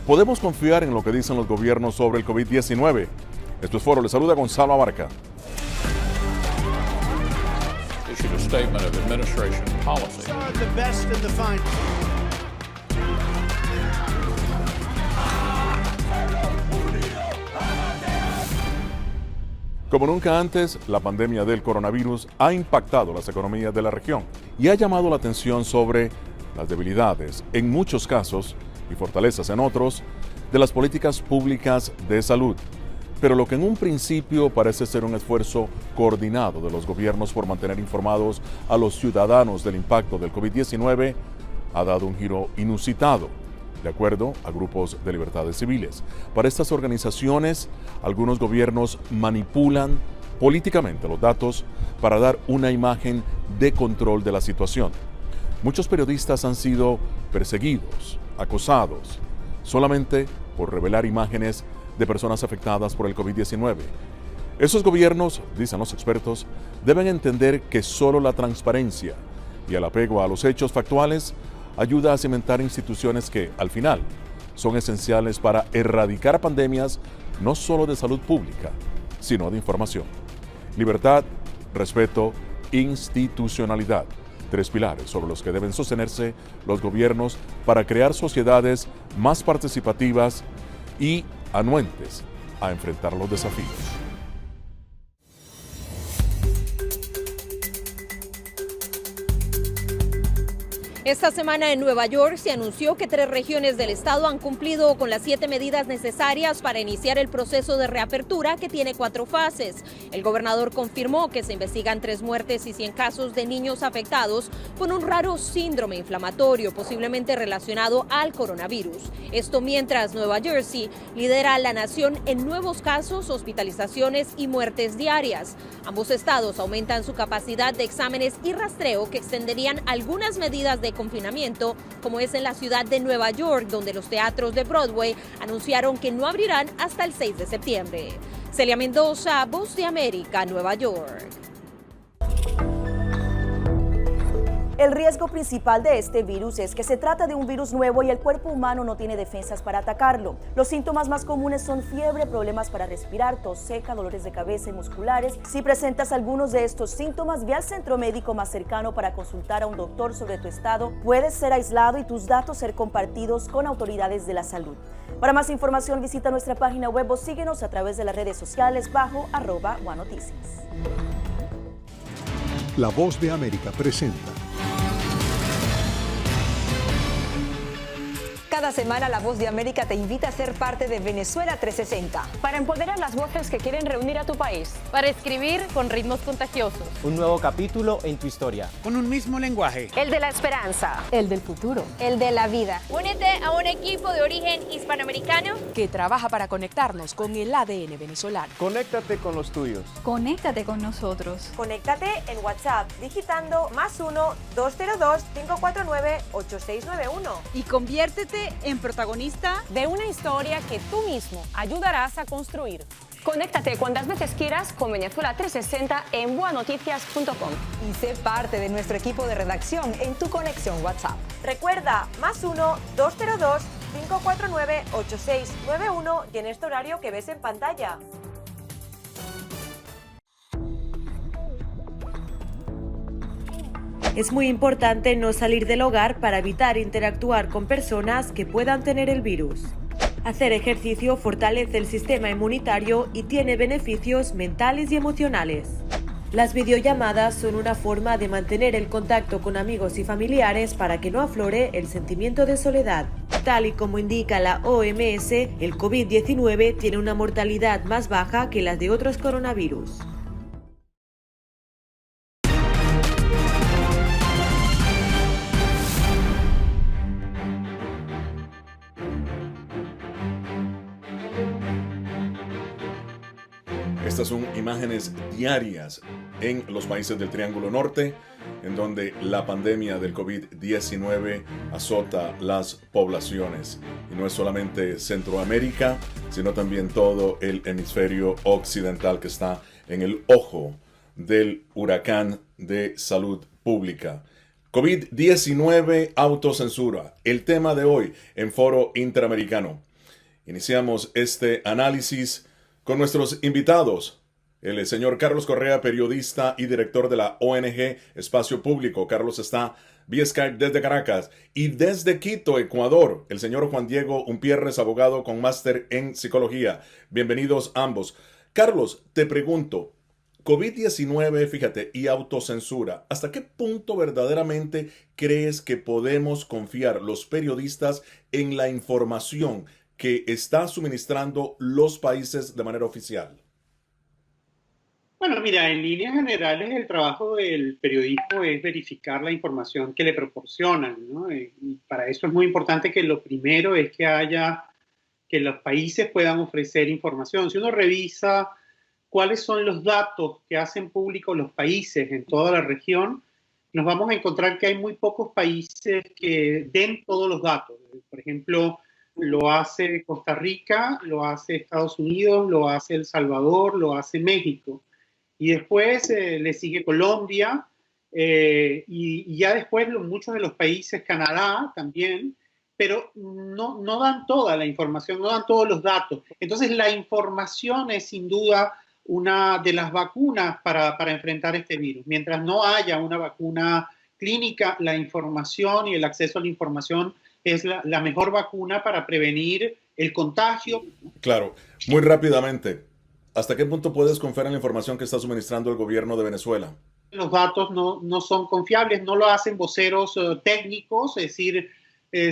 ¿Podemos confiar en lo que dicen los gobiernos sobre el COVID-19? Esto es Foro, le saluda Gonzalo Abarca. Issued a statement of administration policy. Como nunca antes, la pandemia del coronavirus ha impactado las economías de la región y ha llamado la atención sobre las debilidades, en muchos casos, y fortalezas en otros, de las políticas públicas de salud. Pero lo que en un principio parece ser un esfuerzo coordinado de los gobiernos por mantener informados a los ciudadanos del impacto del COVID-19 ha dado un giro inusitado, de acuerdo a grupos de libertades civiles. Para estas organizaciones, algunos gobiernos manipulan políticamente los datos para dar una imagen de control de la situación. Muchos periodistas han sido perseguidos, acosados, solamente por revelar imágenes de personas afectadas por el COVID-19. Esos gobiernos, dicen los expertos, deben entender que solo la transparencia y el apego a los hechos factuales ayuda a cimentar instituciones que, al final, son esenciales para erradicar pandemias no solo de salud pública, sino de información. Libertad, respeto, institucionalidad. Tres pilares sobre los que deben sostenerse los gobiernos para crear sociedades más participativas y anuentes a enfrentar los desafíos. Esta semana en Nueva York se anunció que 3 regiones del estado han cumplido con las 7 medidas necesarias para iniciar el proceso de reapertura que tiene 4 fases. El gobernador confirmó que se investigan 3 muertes y 100 casos de niños afectados con un raro síndrome inflamatorio posiblemente relacionado al coronavirus. Esto mientras Nueva Jersey lidera a la nación en nuevos casos, hospitalizaciones y muertes diarias. Ambos estados aumentan su capacidad de exámenes y rastreo que extenderían algunas medidas de confinamiento, como es en la ciudad de Nueva York, donde los teatros de Broadway anunciaron que no abrirán hasta el 6 de septiembre. Celia Mendoza, Voz de América, Nueva York. El riesgo principal de este virus es que se trata de un virus nuevo y el cuerpo humano no tiene defensas para atacarlo. Los síntomas más comunes son fiebre, problemas para respirar, tos seca, dolores de cabeza y musculares. Si presentas algunos de estos síntomas, ve al centro médico más cercano para consultar a un doctor sobre tu estado. Puedes ser aislado y tus datos ser compartidos con autoridades de la salud. Para más información, visita nuestra página web o síguenos a través de las redes sociales bajo @OneNoticias. La Voz de América presenta. Cada semana La Voz de América te invita a ser parte de Venezuela 360. Para empoderar las voces que quieren reunir a tu país. Para escribir con ritmos contagiosos. Un nuevo capítulo en tu historia. Con un mismo lenguaje. El de la esperanza. El del futuro. El de la vida. Únete a un equipo de origen hispanoamericano que trabaja para conectarnos con el ADN venezolano. Conéctate con los tuyos. Conéctate con nosotros. Conéctate en WhatsApp digitando +1 202 549 8691 y conviértete en protagonista de una historia que tú mismo ayudarás a construir. Conéctate cuantas veces quieras con Venezuela 360 en buenoticias.com y sé parte de nuestro equipo de redacción en tu conexión WhatsApp. Recuerda, +1 202 549 8691 y en este horario que ves en pantalla. Es muy importante no salir del hogar para evitar interactuar con personas que puedan tener el virus. Hacer ejercicio fortalece el sistema inmunitario y tiene beneficios mentales y emocionales. Las videollamadas son una forma de mantener el contacto con amigos y familiares para que no aflore el sentimiento de soledad. Tal y como indica la OMS, el COVID-19 tiene una mortalidad más baja que las de otros coronavirus. Estas son imágenes diarias en los países del Triángulo Norte, en donde la pandemia del COVID-19 azota las poblaciones. Y no es solamente Centroamérica, sino también todo el hemisferio occidental que está en el ojo del huracán de salud pública. COVID-19, autocensura. El tema de hoy en Foro Interamericano. Iniciamos este análisis con nuestros invitados. El señor Carlos Correa, periodista y director de la ONG Espacio Público. Carlos está vía Skype desde Caracas. Y desde Quito, Ecuador, el señor Juan Diego Umpierres, abogado con máster en psicología. Bienvenidos ambos. Carlos, te pregunto, COVID-19, fíjate, y autocensura, ¿hasta qué punto verdaderamente crees que podemos confiar los periodistas en la información que está suministrando los países de manera oficial? Bueno, mira, en líneas generales el trabajo del periodismo es verificar la información que le proporcionan, ¿no? Y para eso es muy importante que lo primero es que los países puedan ofrecer información. Si uno revisa cuáles son los datos que hacen públicos los países en toda la región, nos vamos a encontrar que hay muy pocos países que den todos los datos. Por ejemplo, lo hace Costa Rica, lo hace Estados Unidos, lo hace El Salvador, lo hace México. Y después le sigue Colombia y ya después muchos de los países, Canadá también, pero no dan toda la información, no dan todos los datos. Entonces la información es sin duda una de las vacunas para enfrentar este virus. Mientras no haya una vacuna clínica, la información y el acceso a la información es la mejor vacuna para prevenir el contagio. Claro, muy rápidamente. ¿Hasta qué punto puedes confiar en la información que está suministrando el gobierno de Venezuela? Los datos no son confiables, no lo hacen voceros técnicos, es decir,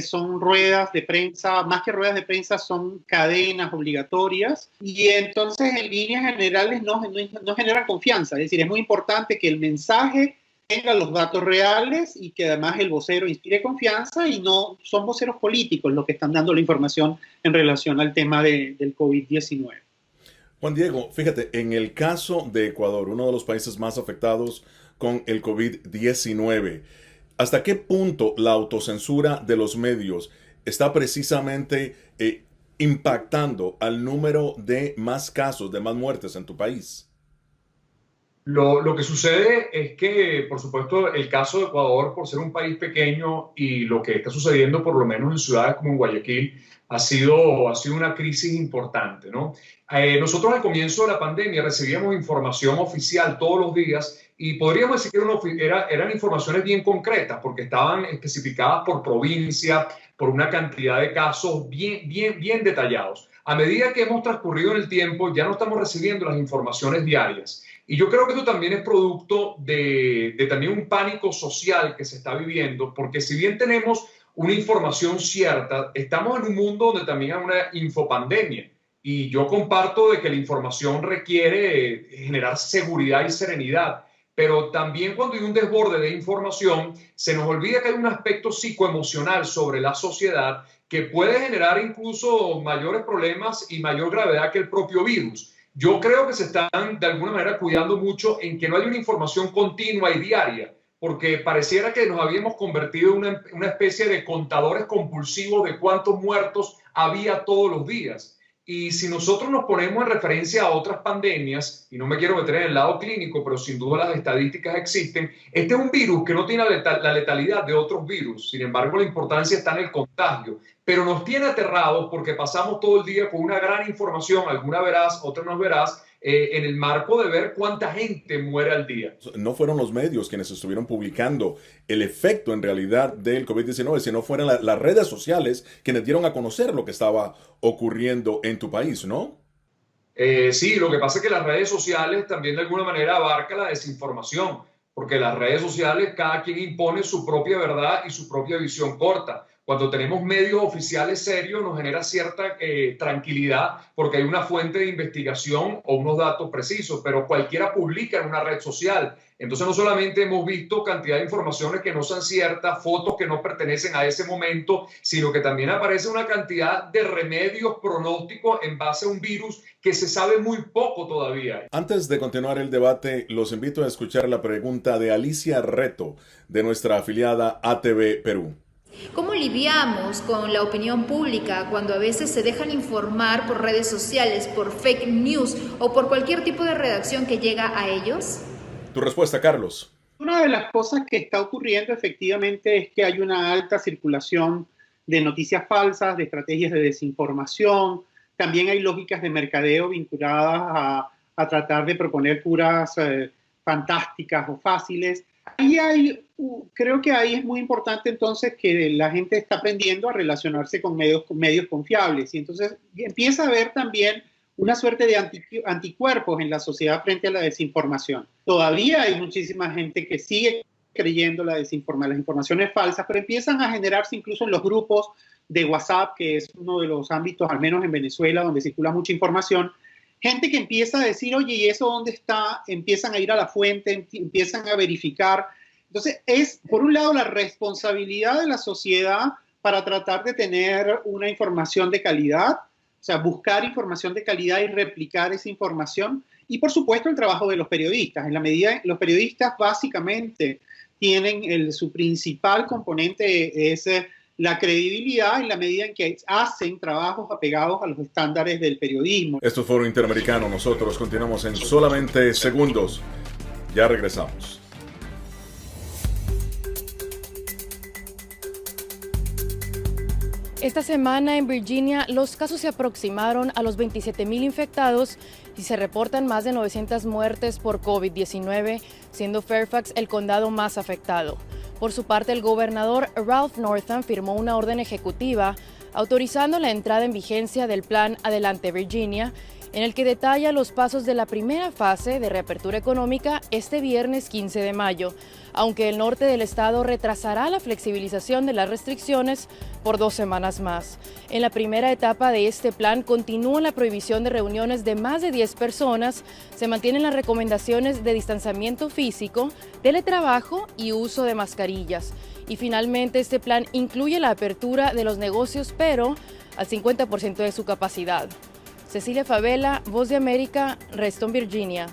son ruedas de prensa, más que ruedas de prensa son cadenas obligatorias y entonces en líneas generales no generan confianza. Es decir, es muy importante que el mensaje tenga los datos reales y que además el vocero inspire confianza y no son voceros políticos los que están dando la información en relación al tema del COVID-19. Juan Diego, fíjate, en el caso de Ecuador, uno de los países más afectados con el COVID-19, ¿hasta qué punto la autocensura de los medios está precisamente impactando al número de más casos, de más muertes en tu país? Lo que sucede es que, por supuesto, el caso de Ecuador, por ser un país pequeño y lo que está sucediendo por lo menos en ciudades como en Guayaquil, ha sido una crisis importante, ¿no? Nosotros al comienzo de la pandemia recibíamos información oficial todos los días y podríamos decir que eran informaciones bien concretas porque estaban especificadas por provincia, por una cantidad de casos bien detallados. A medida que hemos transcurrido en el tiempo, ya no estamos recibiendo las informaciones diarias. Y yo creo que esto también es producto de también un pánico social que se está viviendo, porque si bien tenemos una información cierta, estamos en un mundo donde también hay una infopandemia. Y yo comparto de que la información requiere generar seguridad y serenidad, pero también cuando hay un desborde de información, se nos olvida que hay un aspecto psicoemocional sobre la sociedad que puede generar incluso mayores problemas y mayor gravedad que el propio virus. Yo creo que se están de alguna manera cuidando mucho en que no haya una información continua y diaria, porque pareciera que nos habíamos convertido en una especie de contadores compulsivos de cuántos muertos había todos los días. Y si nosotros nos ponemos en referencia a otras pandemias, y no me quiero meter en el lado clínico, pero sin duda las estadísticas existen, este es un virus que no tiene la letalidad de otros virus. Sin embargo, la importancia está en el contagio. Pero nos tiene aterrados porque pasamos todo el día con una gran información, alguna veraz, otra no veraz, en el marco de ver cuánta gente muere al día. No fueron los medios quienes estuvieron publicando el efecto en realidad del COVID-19, sino fueron las redes sociales quienes dieron a conocer lo que estaba ocurriendo en tu país, ¿no? Sí, lo que pasa es que las redes sociales también de alguna manera abarcan la desinformación, porque las redes sociales cada quien impone su propia verdad y su propia visión corta. Cuando tenemos medios oficiales serios nos genera cierta tranquilidad porque hay una fuente de investigación o unos datos precisos, pero cualquiera publica en una red social. Entonces no solamente hemos visto cantidad de informaciones que no son ciertas, fotos que no pertenecen a ese momento, sino que también aparece una cantidad de remedios pronósticos en base a un virus que se sabe muy poco todavía. Antes de continuar el debate, los invito a escuchar la pregunta de Alicia Reto, de nuestra afiliada ATV Perú. ¿Cómo lidiamos con la opinión pública cuando a veces se dejan informar por redes sociales, por fake news o por cualquier tipo de redacción que llega a ellos? Tu respuesta, Carlos. Una de las cosas que está ocurriendo efectivamente es que hay una alta circulación de noticias falsas, de estrategias de desinformación, También hay lógicas de mercadeo vinculadas a tratar de proponer curas fantásticas o fáciles. Creo que ahí es muy importante entonces que la gente está aprendiendo a relacionarse con medios confiables, y entonces empieza a haber también una suerte de anticuerpos en la sociedad frente a la desinformación. Todavía hay muchísima gente que sigue creyendo las informaciones falsas, pero empiezan a generarse incluso en los grupos de WhatsApp, que es uno de los ámbitos, al menos en Venezuela, donde circula mucha información. Gente que empieza a decir, oye, ¿y eso dónde está? Empiezan a ir a la fuente, empiezan a verificar. Entonces, es, por un lado, la responsabilidad de la sociedad para tratar de tener una información de calidad, o sea, buscar información de calidad y replicar esa información. Y, por supuesto, el trabajo de los periodistas. En la medida, los periodistas básicamente tienen su principal componente es la credibilidad, en la medida en que hacen trabajos apegados a los estándares del periodismo. Esto es Foro Interamericano. Nosotros continuamos en solamente segundos. Ya regresamos. Esta semana en Virginia los casos se aproximaron a los 27,000 infectados y se reportan más de 900 muertes por COVID-19, siendo Fairfax el condado más afectado. Por su parte, el gobernador Ralph Northam firmó una orden ejecutiva autorizando la entrada en vigencia del Plan Adelante Virginia, en el que detalla los pasos de la primera fase de reapertura económica este viernes 15 de mayo, aunque el norte del estado retrasará la flexibilización de las restricciones por 2 semanas más. En la primera etapa de este plan continúa la prohibición de reuniones de más de 10 personas, se mantienen las recomendaciones de distanciamiento físico, teletrabajo y uso de mascarillas. Y finalmente este plan incluye la apertura de los negocios, pero al 50% de su capacidad. Cecilia Favela, Voz de América, Reston, Virginia.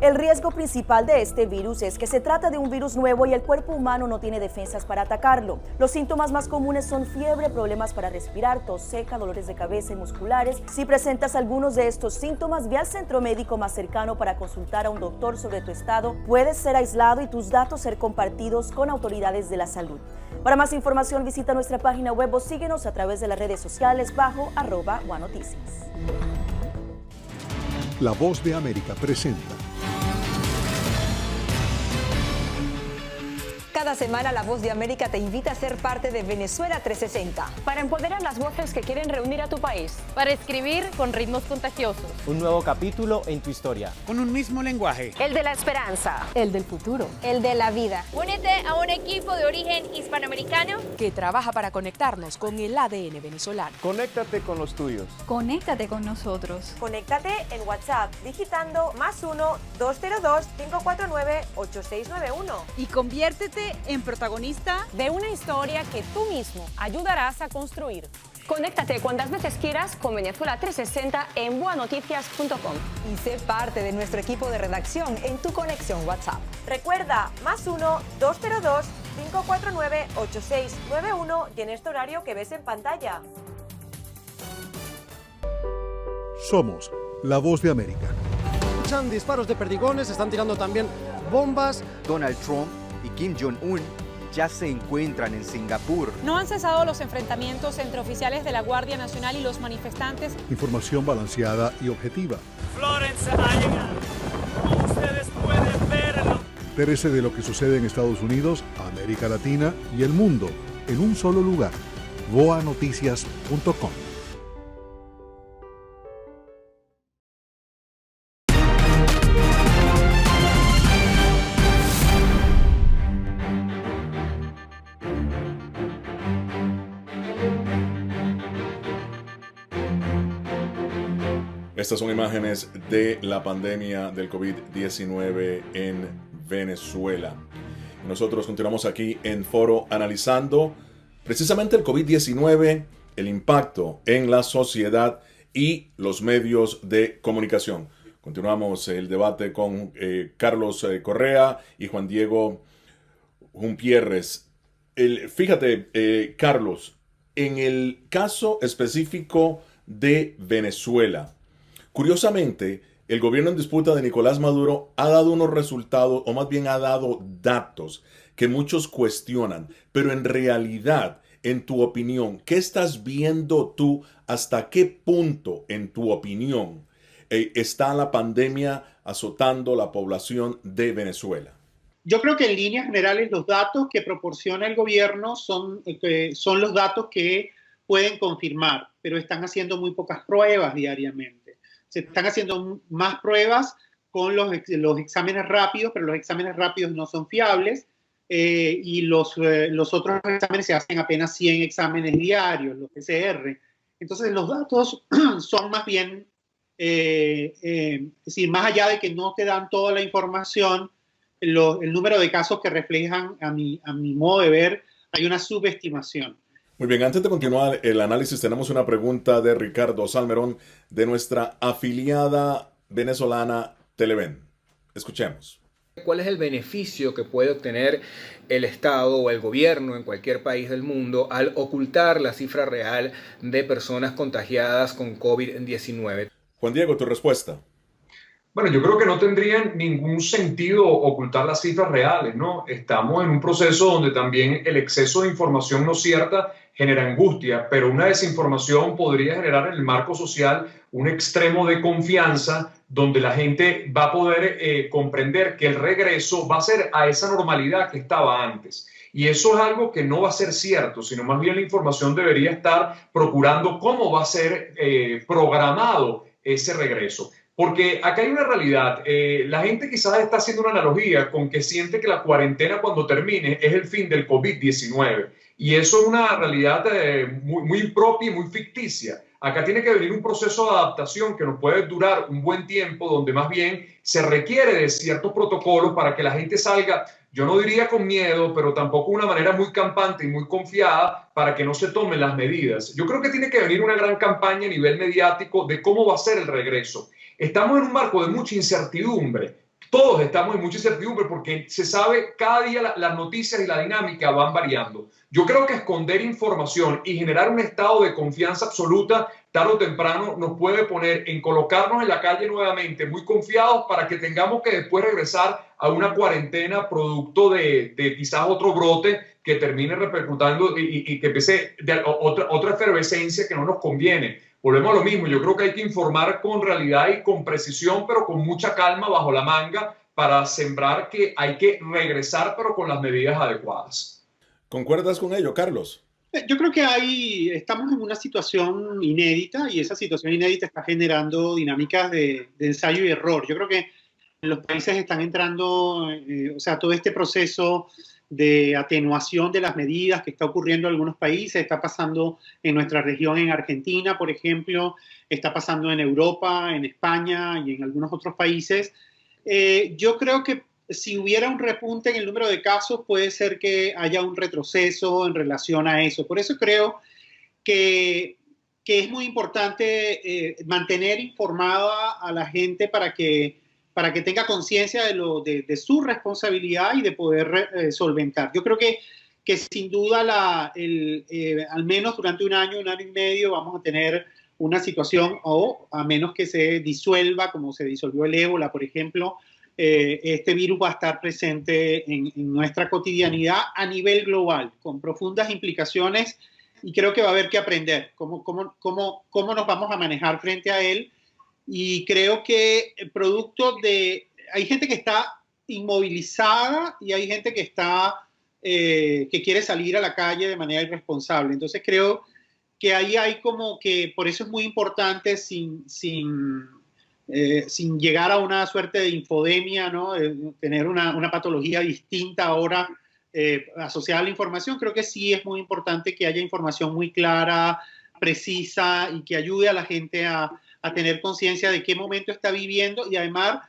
El riesgo principal de este virus es que se trata de un virus nuevo y el cuerpo humano no tiene defensas para atacarlo. Los síntomas más comunes son fiebre, problemas para respirar, tos seca, dolores de cabeza y musculares. Si presentas algunos de estos síntomas, ve al centro médico más cercano para consultar a un doctor sobre tu estado. Puedes ser aislado y tus datos ser compartidos con autoridades de la salud. Para más información, visita nuestra página web o síguenos a través de las redes sociales bajo @OneNoticias. La Voz de América presenta. Cada semana La Voz de América te invita a ser parte de Venezuela 360. Para empoderar las voces que quieren reunir a tu país. Para escribir con ritmos contagiosos. Un nuevo capítulo en tu historia. Con un mismo lenguaje. El de la esperanza. El del futuro. El de la vida. Únete a un equipo de origen hispanoamericano que trabaja para conectarnos con el ADN venezolano. Conéctate con los tuyos. Conéctate con nosotros. Conéctate en WhatsApp digitando +1 202 549 8691. Y conviértete en protagonista de una historia que tú mismo ayudarás a construir. Conéctate cuantas veces quieras con Venezuela 360 en buenoticias.com. Y sé parte de nuestro equipo de redacción en tu conexión WhatsApp. Recuerda, +1 202 549 8691 y en este horario que ves en pantalla. Somos La Voz de América. Escuchan disparos de perdigones, están tirando también bombas. Donald Trump y Kim Jong-un ya se encuentran en Singapur. No han cesado los enfrentamientos entre oficiales de la Guardia Nacional y los manifestantes. Información balanceada y objetiva. Florence ha llegado. Ustedes pueden verlo. Entérese de lo que sucede en Estados Unidos, América Latina y el mundo en un solo lugar. voanoticias.com. Estas son imágenes de la pandemia del COVID-19 en Venezuela. Nosotros continuamos aquí en Foro analizando precisamente el COVID-19, el impacto en la sociedad y los medios de comunicación. Continuamos el debate con Carlos Correa y Juan Diego Jumpierres. Fíjate, Carlos, en el caso específico de Venezuela, curiosamente, el gobierno en disputa de Nicolás Maduro ha dado unos resultados, o más bien ha dado datos que muchos cuestionan, pero en realidad En tu opinión, ¿qué estás viendo tú? ¿Hasta qué punto, en tu opinión, está la pandemia azotando la población de Venezuela? Yo creo que en líneas generales los datos que proporciona el gobierno son los datos que pueden confirmar, pero están haciendo muy pocas pruebas diariamente. Se están haciendo más pruebas con los exámenes rápidos, pero los exámenes rápidos no son fiables. Y los otros exámenes se hacen apenas 100 exámenes diarios, los PCR. Entonces los datos son más bien, es decir, más allá de que no te dan toda la información, el número de casos que reflejan, a mi modo de ver, hay una subestimación. Muy bien, antes de continuar el análisis, tenemos una pregunta de Ricardo Salmerón de nuestra afiliada venezolana Televen. Escuchemos. ¿Cuál es el beneficio que puede obtener el Estado o el gobierno en cualquier país del mundo al ocultar la cifra real de personas contagiadas con COVID-19? Juan Diego, tu respuesta. Bueno, yo creo que no tendría ningún sentido ocultar las cifras reales, ¿no? Estamos en un proceso donde también el exceso de información no cierta genera angustia, pero una desinformación podría generar en el marco social un extremo de confianza donde la gente va a poder comprender que el regreso va a ser a esa normalidad que estaba antes. Y eso es algo que no va a ser cierto, sino más bien la información debería estar procurando cómo va a ser programado ese regreso. Porque acá hay una realidad, la gente quizás está haciendo una analogía con que siente que la cuarentena cuando termine es el fin del COVID-19. Y eso es una realidad muy impropia y muy ficticia. Acá tiene que venir un proceso de adaptación que nos puede durar un buen tiempo, donde más bien se requiere de ciertos protocolos para que la gente salga, yo no diría con miedo, pero tampoco de una manera muy campante y muy confiada para que no se tomen las medidas. Yo creo que tiene que venir una gran campaña a nivel mediático de cómo va a ser el regreso. Estamos en un marco de mucha incertidumbre. Todos estamos en mucha incertidumbre porque se sabe cada día las noticias y la dinámica van variando. Yo creo que esconder información y generar un estado de confianza absoluta tarde o temprano nos puede poner en colocarnos en la calle nuevamente muy confiados para que tengamos que después regresar a una cuarentena producto de quizás otro brote que termine repercutando y que empiece otra efervescencia que no nos conviene. Volvemos a lo mismo, yo creo que hay que informar con realidad y con precisión, pero con mucha calma bajo la manga para sembrar que hay que regresar, pero con las medidas adecuadas. ¿Concuerdas con ello, Carlos? Yo creo que estamos en una situación inédita y esa situación inédita está generando dinámicas de ensayo y error. Yo creo que los países están entrando, todo este proceso de atenuación de las medidas que está ocurriendo en algunos países, está pasando en nuestra región, en Argentina, por ejemplo, está pasando en Europa, en España y en algunos otros países. Yo creo que si hubiera un repunte en el número de casos, puede ser que haya un retroceso en relación a eso. Por eso creo que es muy importante mantener informada a la gente para que tenga conciencia de su responsabilidad y de poder solventar. Yo creo que sin duda, al menos durante un año y medio, vamos a tener una situación, o a menos que se disuelva, como se disolvió el ébola, por ejemplo, este virus va a estar presente en nuestra cotidianidad a nivel global, con profundas implicaciones, y creo que va a haber que aprender cómo nos vamos a manejar frente a él. Y creo que hay gente que está inmovilizada y hay gente que que quiere salir a la calle de manera irresponsable. Entonces creo que ahí hay como que, por eso es muy importante sin llegar a una suerte de infodemia, ¿no? Tener una patología distinta ahora asociada a la información. Creo que sí es muy importante que haya información muy clara, precisa y que ayude a la gente a tener conciencia de qué momento está viviendo y además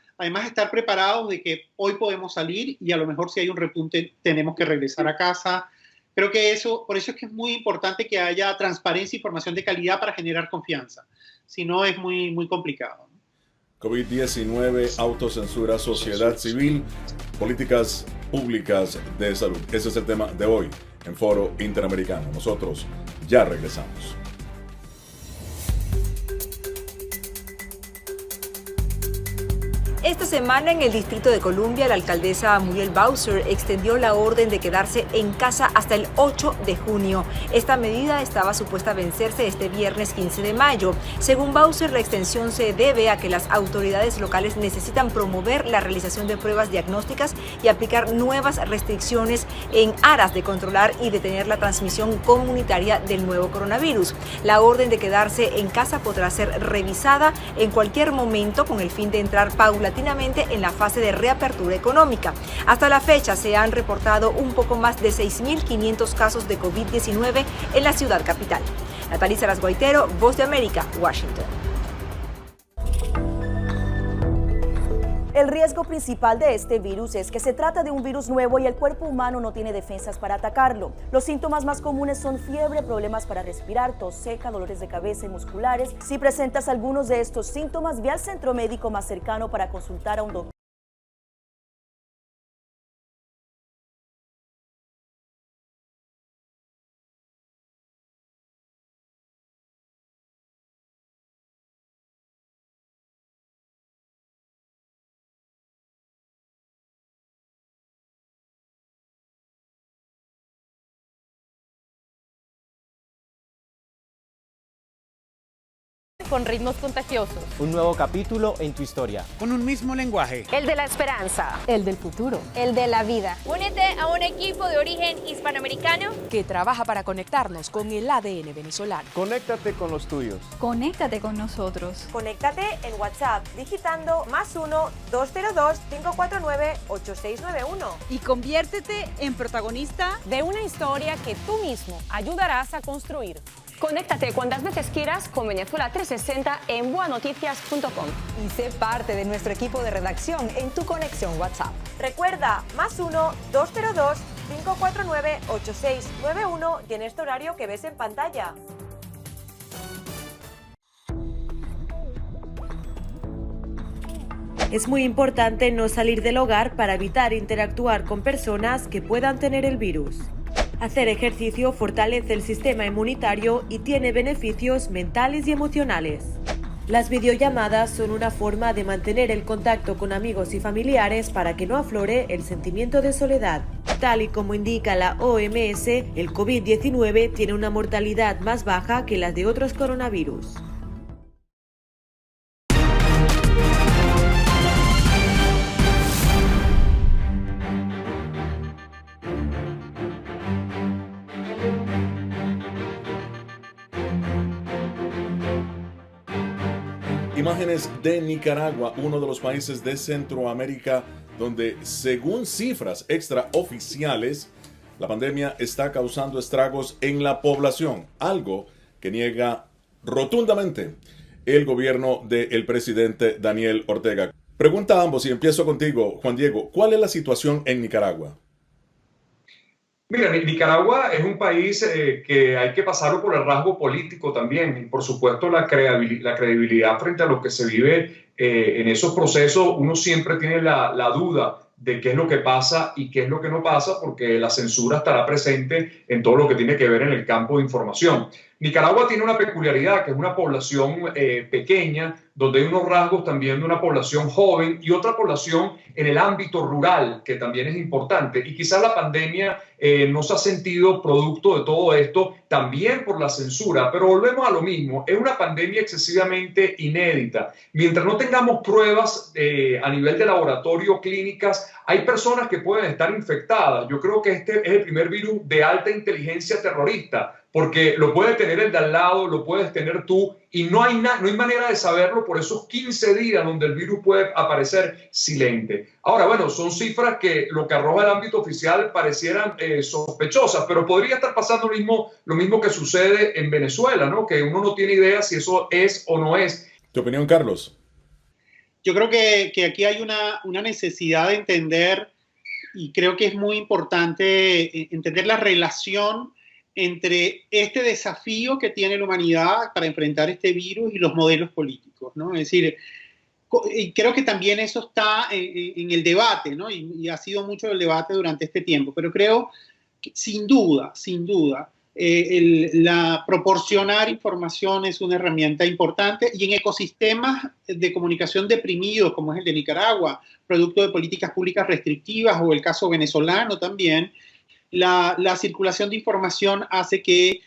estar preparados de que hoy podemos salir y a lo mejor si hay un repunte tenemos que regresar a casa. Creo que por eso es que es muy importante que haya transparencia e información de calidad para generar confianza. Si no, es muy, muy complicado. COVID-19, autocensura, sociedad civil, políticas públicas de salud. Ese es el tema de hoy en Foro Interamericano. Nosotros ya regresamos. Esta semana en el Distrito de Columbia, la alcaldesa Muriel Bowser extendió la orden de quedarse en casa hasta el 8 de junio. Esta medida estaba supuesta a vencerse este viernes 15 de mayo. Según Bowser, la extensión se debe a que las autoridades locales necesitan promover la realización de pruebas diagnósticas y aplicar nuevas restricciones en aras de controlar y detener la transmisión comunitaria del nuevo coronavirus. La orden de quedarse en casa podrá ser revisada en cualquier momento con el fin de entrar paulatinamente en la fase de reapertura económica. Hasta la fecha se han reportado un poco más de 6.500 casos de COVID-19 en la ciudad capital. Natalia Salas Guaitero, Voz de América, Washington. El riesgo principal de este virus es que se trata de un virus nuevo y el cuerpo humano no tiene defensas para atacarlo. Los síntomas más comunes son fiebre, problemas para respirar, tos seca, dolores de cabeza y musculares. Si presentas algunos de estos síntomas, ve al centro médico más cercano para consultar a un doctor. Con ritmos contagiosos. Un nuevo capítulo en tu historia. Con un mismo lenguaje. El de la esperanza. El del futuro. El de la vida. Únete a un equipo de origen hispanoamericano Que trabaja para conectarnos con el ADN venezolano. Conéctate con los tuyos. Conéctate con nosotros. Conéctate en WhatsApp digitando +1 202 549 8691. Y conviértete en protagonista de una historia que tú mismo ayudarás a construir. Conéctate cuantas veces quieras con Venezuela 360 en buanoticias.com. Y sé parte de nuestro equipo de redacción en tu conexión WhatsApp. Recuerda, +1 202 549 8691 y en este horario que ves en pantalla. Es muy importante no salir del hogar para evitar interactuar con personas que puedan tener el virus. Hacer ejercicio fortalece el sistema inmunitario y tiene beneficios mentales y emocionales. Las videollamadas son una forma de mantener el contacto con amigos y familiares para que no aflore el sentimiento de soledad. Tal y como indica la OMS, el COVID-19 tiene una mortalidad más baja que las de otros coronavirus. Imágenes de Nicaragua, uno de los países de Centroamérica donde, según cifras extraoficiales, la pandemia está causando estragos en la población, algo que niega rotundamente el gobierno del presidente Daniel Ortega. Pregunta a ambos y empiezo contigo, Juan Diego, ¿cuál es la situación en Nicaragua? Mira, Nicaragua es un país que hay que pasarlo por el rasgo político también y por supuesto la credibilidad frente a lo que se vive en esos procesos. Uno siempre tiene la duda de qué es lo que pasa y qué es lo que no pasa, porque la censura estará presente en todo lo que tiene que ver en el campo de información. Nicaragua tiene una peculiaridad, que es una población pequeña, donde hay unos rasgos también de una población joven y otra población en el ámbito rural, que también es importante. Y quizás la pandemia no se ha sentido producto de todo esto, también por la censura, pero volvemos a lo mismo, es una pandemia excesivamente inédita. Mientras no tengamos pruebas a nivel de laboratorio, clínicas, hay personas que pueden estar infectadas. Yo creo que este es el primer virus de alta inteligencia terrorista, porque lo puede tener el de al lado, lo puedes tener tú, y no hay manera de saberlo por esos 15 días donde el virus puede aparecer silente. Ahora, bueno, son cifras que lo que arroja el ámbito oficial parecieran sospechosas, pero podría estar pasando lo mismo que sucede en Venezuela, ¿no? Que uno no tiene idea si eso es o no es. ¿Tu opinión, Carlos? Yo creo que aquí hay una necesidad de entender, y creo que es muy importante entender la relación entre este desafío que tiene la humanidad para enfrentar este virus y los modelos políticos, ¿no? Es decir, y creo que también eso está en el debate, ¿no? Y ha sido mucho el debate durante este tiempo, pero creo que sin duda, proporcionar información es una herramienta importante, y en ecosistemas de comunicación deprimidos, como es el de Nicaragua, producto de políticas públicas restrictivas, o el caso venezolano también, la circulación de información hace que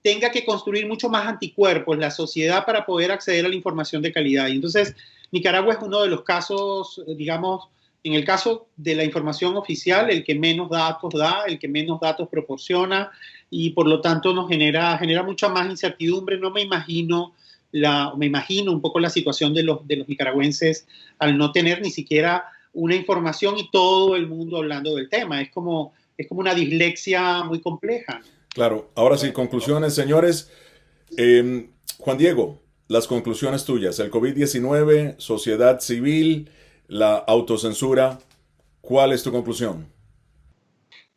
tenga que construir mucho más anticuerpos la sociedad para poder acceder a la información de calidad. Y entonces Nicaragua es uno de los casos, digamos, en el caso de la información oficial, el que menos datos da, el que menos datos proporciona, y por lo tanto nos genera mucha más incertidumbre. No me imagino un poco la situación de los nicaragüenses al no tener ni siquiera una información y todo el mundo hablando del tema. Es como una dislexia muy compleja. Claro. Ahora sí, conclusiones, señores. Juan Diego, las conclusiones tuyas. El COVID-19, sociedad civil, la autocensura. ¿Cuál es tu conclusión?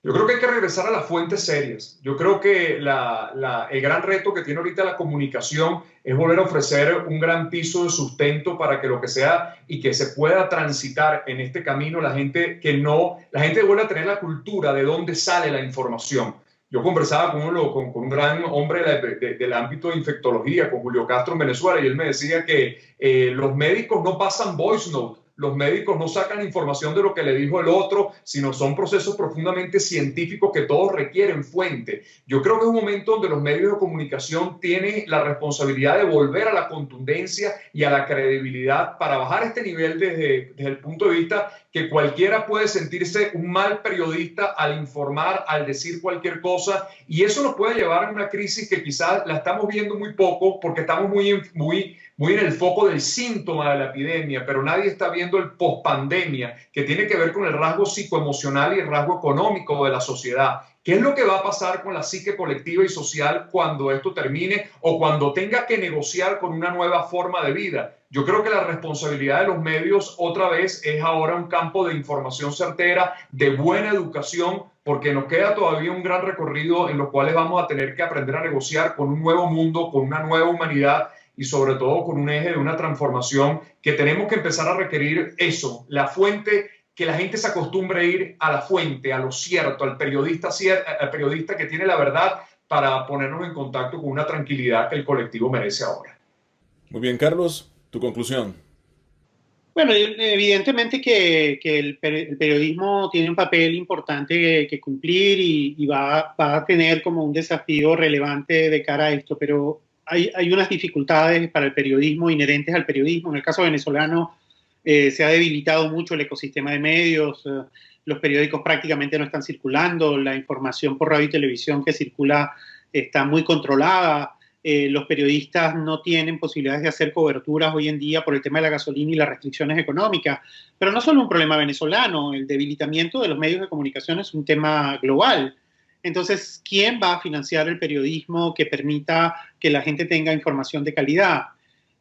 Yo creo que hay que regresar a las fuentes serias. Yo creo que el gran reto que tiene ahorita la comunicación es volver a ofrecer un gran piso de sustento para que lo que sea y que se pueda transitar en este camino, la gente vuelva a tener la cultura de dónde sale la información. Yo conversaba con un gran hombre del ámbito de infectología, con Julio Castro en Venezuela, y él me decía que los médicos no pasan voice note. Los médicos no sacan información de lo que le dijo el otro, sino son procesos profundamente científicos que todos requieren fuente. Yo creo que es un momento donde los medios de comunicación tienen la responsabilidad de volver a la contundencia y a la credibilidad para bajar este nivel desde el punto de vista que cualquiera puede sentirse un mal periodista al informar, al decir cualquier cosa, y eso nos puede llevar a una crisis que quizás la estamos viendo muy poco porque estamos muy en el foco del síntoma de la epidemia, pero nadie está viendo el pospandemia, que tiene que ver con el rasgo psicoemocional y el rasgo económico de la sociedad. ¿Qué es lo que va a pasar con la psique colectiva y social cuando esto termine o cuando tenga que negociar con una nueva forma de vida? Yo creo que la responsabilidad de los medios otra vez es ahora un campo de información certera, de buena educación, porque nos queda todavía un gran recorrido en los cuales vamos a tener que aprender a negociar con un nuevo mundo, con una nueva humanidad, y sobre todo con un eje de una transformación que tenemos que empezar a requerir eso, la fuente, que la gente se acostumbre a ir a la fuente, a lo cierto, al periodista que tiene la verdad, para ponernos en contacto con una tranquilidad que el colectivo merece ahora. Muy bien, Carlos, tu conclusión. Bueno, evidentemente que el periodismo tiene un papel importante que cumplir y va a tener como un desafío relevante de cara a esto, pero hay unas dificultades para el periodismo inherentes al periodismo. En el caso venezolano se ha debilitado mucho el ecosistema de medios, los periódicos prácticamente no están circulando, la información por radio y televisión que circula está muy controlada, los periodistas no tienen posibilidades de hacer coberturas hoy en día por el tema de la gasolina y las restricciones económicas. Pero no solo un problema venezolano, el debilitamiento de los medios de comunicación es un tema global. Entonces, ¿quién va a financiar el periodismo que permita que la gente tenga información de calidad?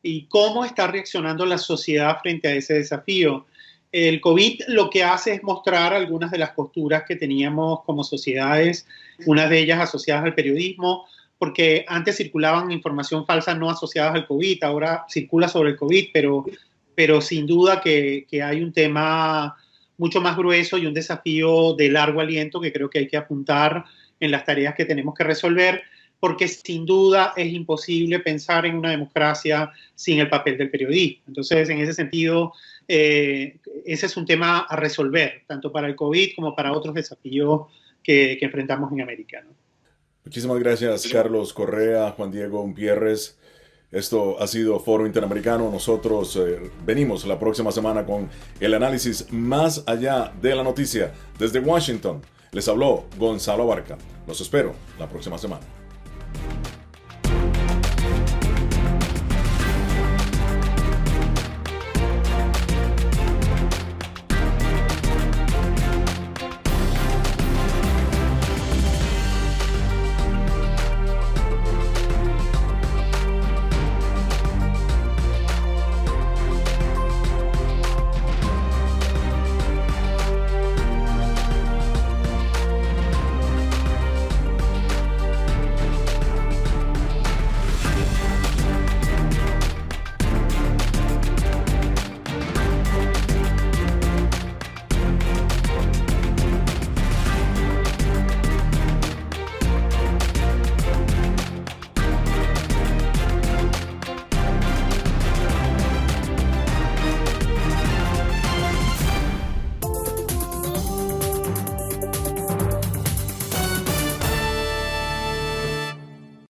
¿Y cómo está reaccionando la sociedad frente a ese desafío? El COVID lo que hace es mostrar algunas de las posturas que teníamos como sociedades, unas de ellas asociadas al periodismo, porque antes circulaban información falsa no asociadas al COVID, ahora circula sobre el COVID, pero sin duda que hay un tema mucho más grueso y un desafío de largo aliento que creo que hay que apuntar en las tareas que tenemos que resolver, porque sin duda es imposible pensar en una democracia sin el papel del periodismo. Entonces, en ese sentido, ese es un tema a resolver, tanto para el COVID como para otros desafíos que enfrentamos en América, ¿no? Muchísimas gracias, Carlos Correa, Juan Diego Umpierres. Esto ha sido Foro Interamericano. Nosotros venimos la próxima semana con el análisis más allá de la noticia. Desde Washington, les habló Gonzalo Abarca. Los espero la próxima semana.